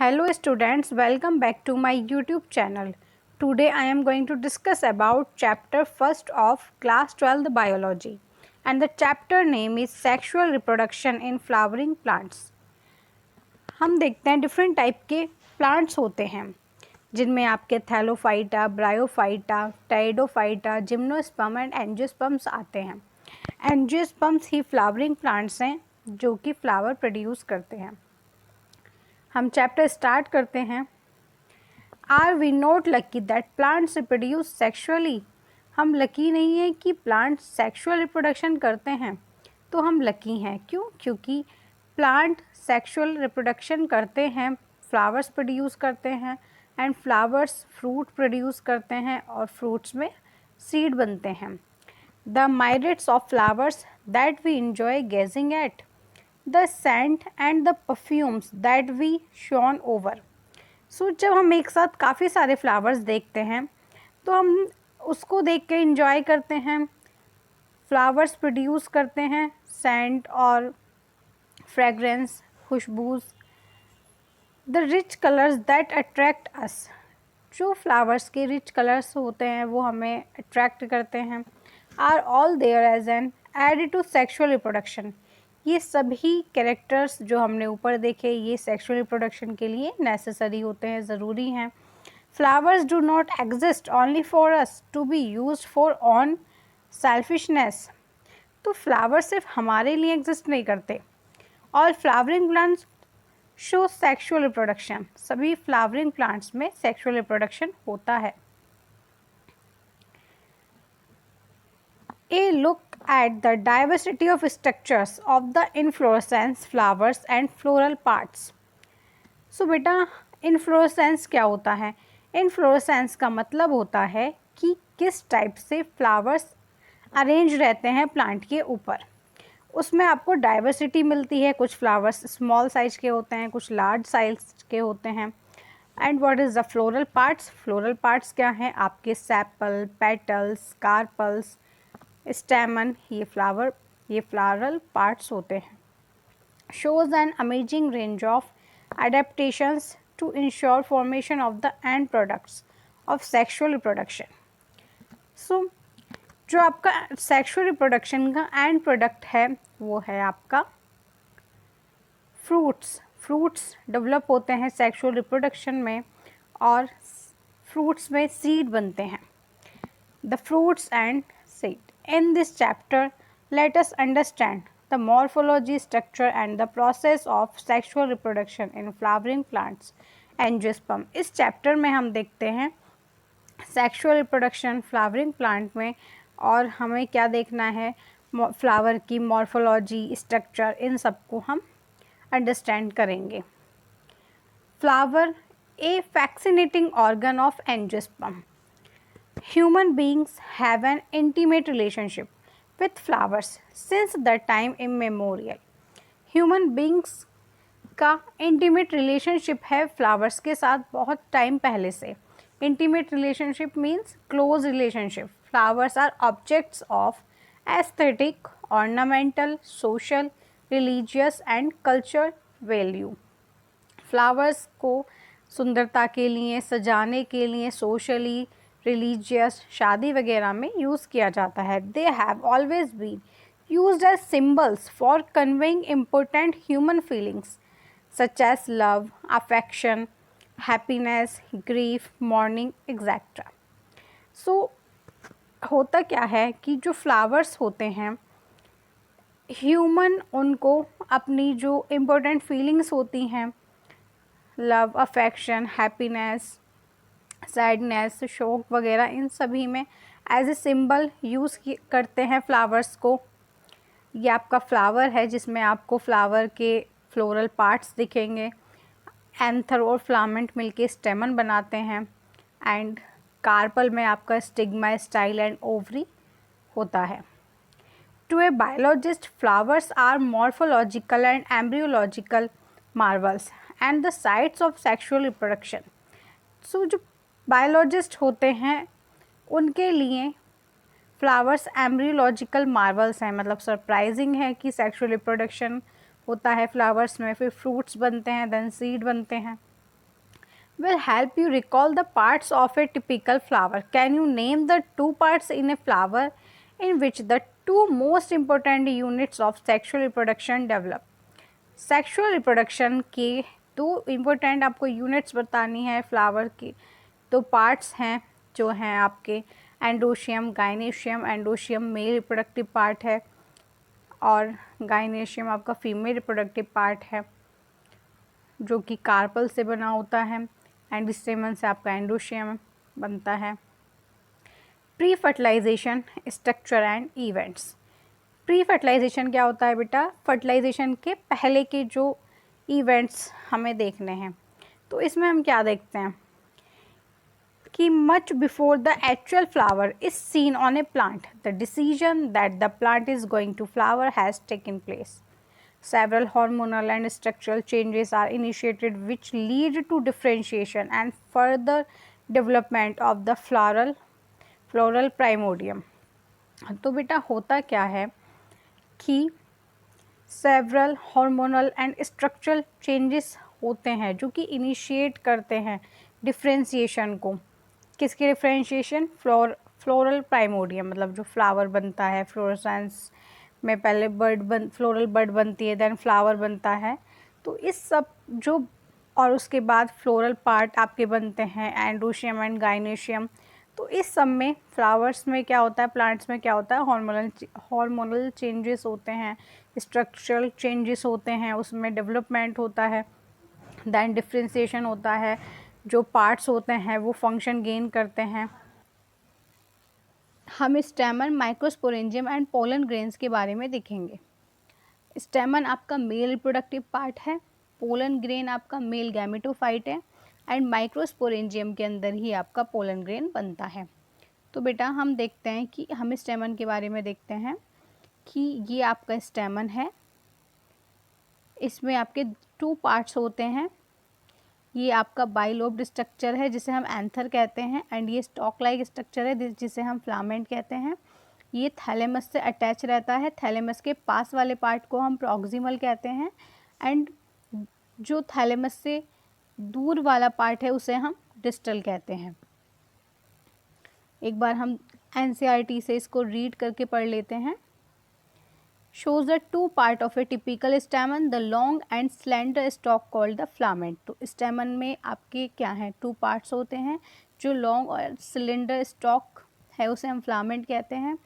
Hello students, welcome back to my YouTube channel. Today I am going to discuss about chapter 1st of class 12th biology and the chapter name is sexual reproduction in flowering plants. हम देखते हैं different type के plants होते हैं जिनमें आपके Thallophyta, bryophyta, pteridophyta, gymnosperm and angiosperms आते हैं। एंजियोस्पर्म्स ही फ्लावरिंग प्लांट्स हैं जो कि फ्लावर प्रोड्यूस करते हैं। हम चैप्टर स्टार्ट करते हैं। Are we not lucky that plants reproduce sexually. हम लकी नहीं हैं कि प्लांट्स सेक्शुअल रिप्रोडक्शन करते हैं, तो हम लकी हैं। क्यों? क्योंकि प्लांट सेक्शुअल रिप्रोडक्शन करते हैं, फ्लावर्स प्रोड्यूस करते हैं एंड फ्लावर्स फ्रूट प्रोड्यूस करते हैं और फ्रूट्स में सीड बनते हैं। The myriads of flowers that we enjoy gazing at, the scent and the perfumes that we shone over. So जब हम एक साथ काफ़ी सारे फ्लावर्स देखते हैं तो हम उसको देख के इंजॉय करते हैं। फ्लावर्स प्रोड्यूस करते हैं सेंट और फ्रेगरेंस, खुशबूज। The rich colours that attract us, जो फ्लावर्स के रिच कलर्स होते हैं वो हमें अट्रैक्ट करते हैं। Are all there as an aid to sexual reproduction. ये सभी कैरेक्टर्स जो हमने ऊपर देखे ये सेक्सुअल रिप्रोडक्शन के लिए नेसेसरी होते हैं, ज़रूरी हैं। Flowers do not exist only for us to be used for on selfishness. तो फ्लावर सिर्फ हमारे लिए एग्जिस्ट नहीं करते। और flowering plants show sexual reproduction, सभी फ्लावरिंग प्लांट्स में सेक्सुअल रिप्रोडक्शन होता है। A look at the diversity of structures of the inflorescence flowers and floral parts. So बेटा inflorescence क्या होता है? inflorescence का मतलब होता है कि किस टाइप से फ्लावर्स अरेंज रहते हैं प्लांट के ऊपर। उसमें आपको डाइवर्सिटी मिलती है, कुछ फ्लावर्स स्मॉल साइज के होते हैं, कुछ लार्ज साइज के होते हैं। And what is the floral parts? Floral parts क्या हैं? आपके सेपल, पेटल्स, कार्पल्स, स्टेमन, ये फ्लावरल पार्ट्स होते हैं। Shows an amazing range of adaptations to ensure formation of the end products of sexual reproduction. So जो आपका सेक्सुअल रिप्रोडक्शन का end product है वो है आपका फ्रूट्स। फ्रूट्स डेवलप होते हैं सेक्सुअल रिप्रोडक्शन में और फ्रूट्स में सीड बनते हैं। The fruits and seed. In this chapter, let us understand the morphology, structure and the process of sexual reproduction in flowering plants. Angiosperm, इस चैप्टर में हम देखते हैं सेक्सुअल रिप्रोडक्शन फ्लावरिंग प्लांट में और हमें क्या देखना है, फ्लावर की मॉर्फोलॉजी, स्ट्रक्चर, इन सब को हम अंडरस्टैंड करेंगे। Flower a fascinating organ of angiosperm. Human beings have an intimate relationship with flowers since the time immemorial. Human beings का intimate relationship है flowers के साथ बहुत टाइम पहले से। Intimate relationship means close relationship. Flowers are objects of aesthetic, ornamental, social, religious and cultural value. Flowers को सुंदरता के लिए, सजाने के लिए, सोशली, रिलीजियस, शादी वगैरह में यूज़ किया जाता है। They have always been used as symbols for conveying important human feelings such as love, affection, happiness, grief, mourning etcetera. So होता क्या है कि जो फ्लावर्स होते हैं ह्यूमन उनको अपनी जो इम्पोर्टेंट फीलिंग्स होती हैं, लव, अफेक्शन, हैप्पीनेस, सैडनेस, शोक वगैरह, इन सभी में एज ए सिंबल यूज़ करते हैं फ्लावर्स को। ये आपका फ्लावर है जिसमें आपको फ्लावर के फ्लोरल पार्ट्स दिखेंगे। एंथर और फ्लामेंट मिलके स्टेमन बनाते हैं एंड कार्पल में आपका स्टिग्मा, स्टाइल एंड ओवरी होता है। To a biologist flowers are morphological and embryological marvels and the sites of sexual reproduction. So जो बायोलॉजिस्ट होते हैं उनके लिए फ्लावर्स एम्ब्रियोलॉजिकल मार्वल्स हैं, मतलब सरप्राइजिंग है कि सेक्सुअल रिप्रोडक्शन होता है फ्लावर्स में, फिर फ्रूट्स बनते हैं, देन सीड बनते हैं। will help you recall the parts of a typical flower. Can you name the two parts in a flower in which the two most important units of sexual reproduction develop? Sexual reproduction के दो important आपको units बतानी है flower की। दो parts हैं जो हैं आपके androecium gynoecium. Androecium mail reproductive part है और गाइनेशियम आपका फीमेल रिप्रोडक्टिव पार्ट है जो कि कार्पल से बना होता है एंड स्टेमन से आपका एंडोशियम बनता है। Pre fertilisation structure and events. Pre fertilisation क्या होता है बेटा? फर्टिलाइजेशन के पहले के जो इवेंट्स हमें देखने हैं। तो इसमें हम क्या देखते हैं कि much before the actual flower is seen on a plant the decision that the plant is going to flower has taken place. Several hormonal and structural changes are initiated which lead to differentiation and further development of the floral primordium. तो बेटा होता क्या है कि several hormonal and structural changes होते हैं जो कि इनिशिएट करते हैं डिफ्रेंशिएशन को। किसके डिफ्रेंशिएशन? फ्लोरल प्राइमोडियम, मतलब जो फ्लावर बनता है फ्लोरेसेंस में पहले फ्लोरल बड बनती है, देन फ्लावर बनता है। तो इस सब जो और उसके बाद फ्लोरल पार्ट आपके बनते हैं एंडोशियम एंड गाइनेशियम। तो इस सब में फ्लावर्स में क्या होता है, प्लांट्स में क्या होता है, हार्मोनल चेंजेस होते हैं, स्ट्रक्चरल चेंजेस होते हैं, उसमें डेवलपमेंट होता है, देन डिफ्रेंशिएशन होता है, जो पार्ट्स होते हैं वो फंक्शन गेन करते हैं। हम स्टेमन, माइक्रोस्पोरेंजियम एंड पोलन ग्रेन्स के बारे में देखेंगे। स्टेमन आपका मेल रिप्रोडक्टिव पार्ट है, पोलन ग्रेन आपका मेल गैमेटोफाइट है एंड माइक्रोस्पोरेंजियम के अंदर ही आपका पोलन ग्रेन बनता है। तो बेटा हम देखते हैं कि हम स्टेमन के बारे में देखते हैं कि ये आपका स्टेमन है, इसमें आपके टू पार्ट्स होते हैं। ये आपका बाइलोब्ड स्ट्रक्चर है जिसे हम एंथर कहते हैं एंड ये स्टॉक लाइक स्ट्रक्चर है जिसे हम फिलामेंट कहते हैं। ये थैलेमस से अटैच रहता है, थैलेमस के पास वाले पार्ट को हम प्रॉक्सिमल कहते हैं एंड जो थैलेमस से दूर वाला पार्ट है उसे हम डिस्टल कहते हैं। एक बार हम एनसीईआरटी से इसको रीड करके पढ़ लेते हैं। shows the two part of a typical stamen, the long and slender stalk called the filament। तो stamen में आपके क्या हैं, टू पार्ट्स होते हैं, जो लॉन्ग और सिलेंडर स्टॉक है उसे हम फिलामेंट कहते हैं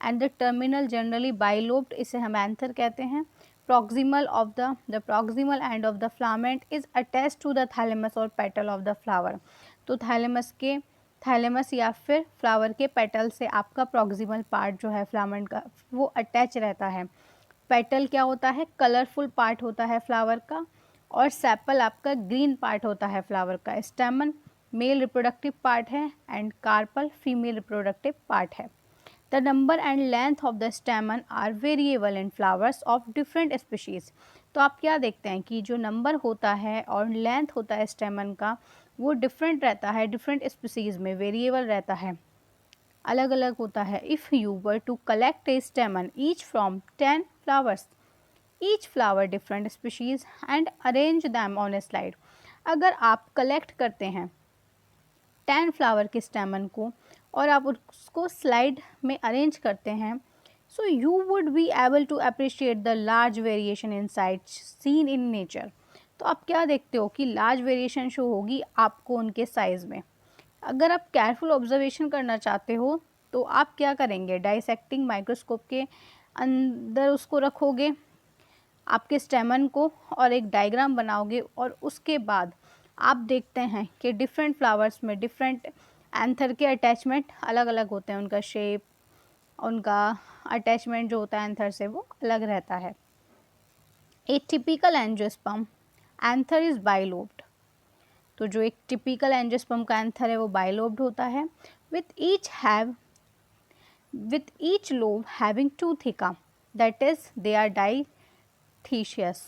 and the terminal generally bilobed, इसे हम एंथर कहते हैं। proximal of the proximal end of the filament is attached to the thalamus और petal of the flower। तो थैलेमस या फिर फ्लावर के पेटल से आपका प्रॉक्सिमल पार्ट जो है फिलामेंट का वो अटैच रहता है। पेटल क्या होता है, कलरफुल पार्ट होता है फ्लावर का, और सेपल आपका ग्रीन पार्ट होता है फ्लावर का। स्टेमन मेल रिप्रोडक्टिव पार्ट है and carpel female reproductive part है। The number and length of the stamen are variable in flowers of different species. तो आप क्या देखते हैं कि जो नंबर होता है और लेंथ होता है स्टेमन का वो डिफरेंट रहता है, डिफरेंट स्पीसीज़ में वेरिएबल रहता है, अलग अलग होता है। If you were to collect a stamen each from 10 flowers, each flower different species and arrange them on a slide. अगर आप कलेक्ट करते हैं 10 फ्लावर के स्टेमन को और आप उसको स्लाइड में अरेंज करते हैं, so you would be able to appreciate the large variation in size seen in nature. तो आप क्या देखते हो कि लार्ज वेरिएशन शो होगी आपको उनके साइज़ में। अगर आप केयरफुल ऑब्जर्वेशन करना चाहते हो तो आप क्या करेंगे, डाइसेक्टिंग माइक्रोस्कोप के अंदर उसको रखोगे आपके स्टेमन को और एक डायग्राम बनाओगे और उसके बाद आप देखते हैं कि डिफरेंट फ्लावर्स में डिफरेंट एंथर के अटैचमेंट अलग अलग होते हैं, उनका शेप, उनका अटैचमेंट जो होता है एंथर से वो अलग रहता है। ए typical angiosperm anther is bilobed. तो जो एक टिपिकल एंजियोस्पर्म का एंथर है वो बाइलोब्ड होता है with each lobe having two theca, that is they are diathecious।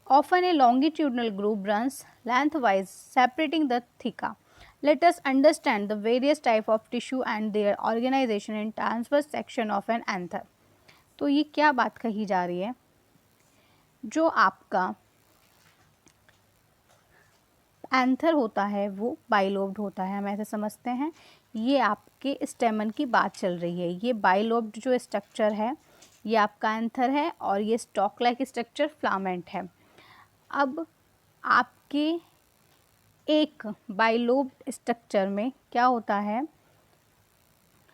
Often a longitudinal groove runs lengthwise separating the theca। Let us understand the various type of tissue and their organization in transverse section of an anther। तो ये क्या बात कही जा रही है, जो आपका एंथर होता है वो बाइलोब्ड होता है, हम ऐसे समझते हैं। ये आपके स्टेमन की बात चल रही है। ये बाइलोब्ड जो स्ट्रक्चर है ये आपका एंथर है और ये स्टॉक लाइक स्ट्रक्चर फ्लामेंट है। अब आपके एक बाइलोब्ड स्ट्रक्चर में क्या होता है,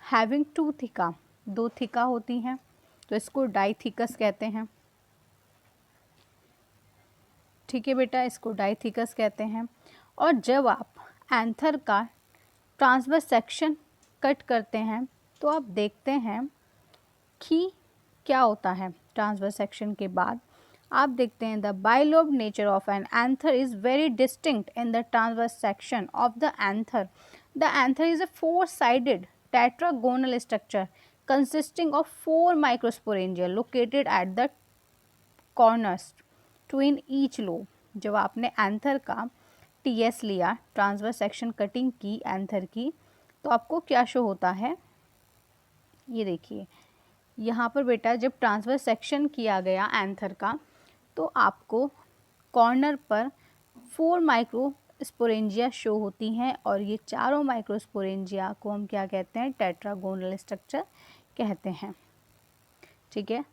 हैविंग टू थिका, दो थिका होती हैं, तो इसको डाइथिकस कहते हैं। ठीक है बेटा, इसको डाइथिकस कहते हैं। और जब आप एंथर का ट्रांसवर्स सेक्शन कट करते हैं तो आप देखते हैं कि क्या होता है। ट्रांसवर्स सेक्शन के बाद आप देखते हैं the bilobed nature of an anther is very distinct in the transverse section of the anther. The anther is a four sided tetragonal structure consisting of four microsporangia located at the corners twin each lobe। जब आपने anther का TS लिया, transverse section cutting की anther की, तो आपको क्या show होता है, ये देखिए यहाँ पर बेटा जब ट्रांसवर्स सेक्शन किया गया एंथर का तो आपको कॉर्नर पर 4 माइक्रोस्पोरेंजिया शो होती हैं और ये चारों माइक्रोस्पोरेंजिया को हम क्या कहते हैं, टेट्रागोनल स्ट्रक्चर कहते हैं। ठीक है,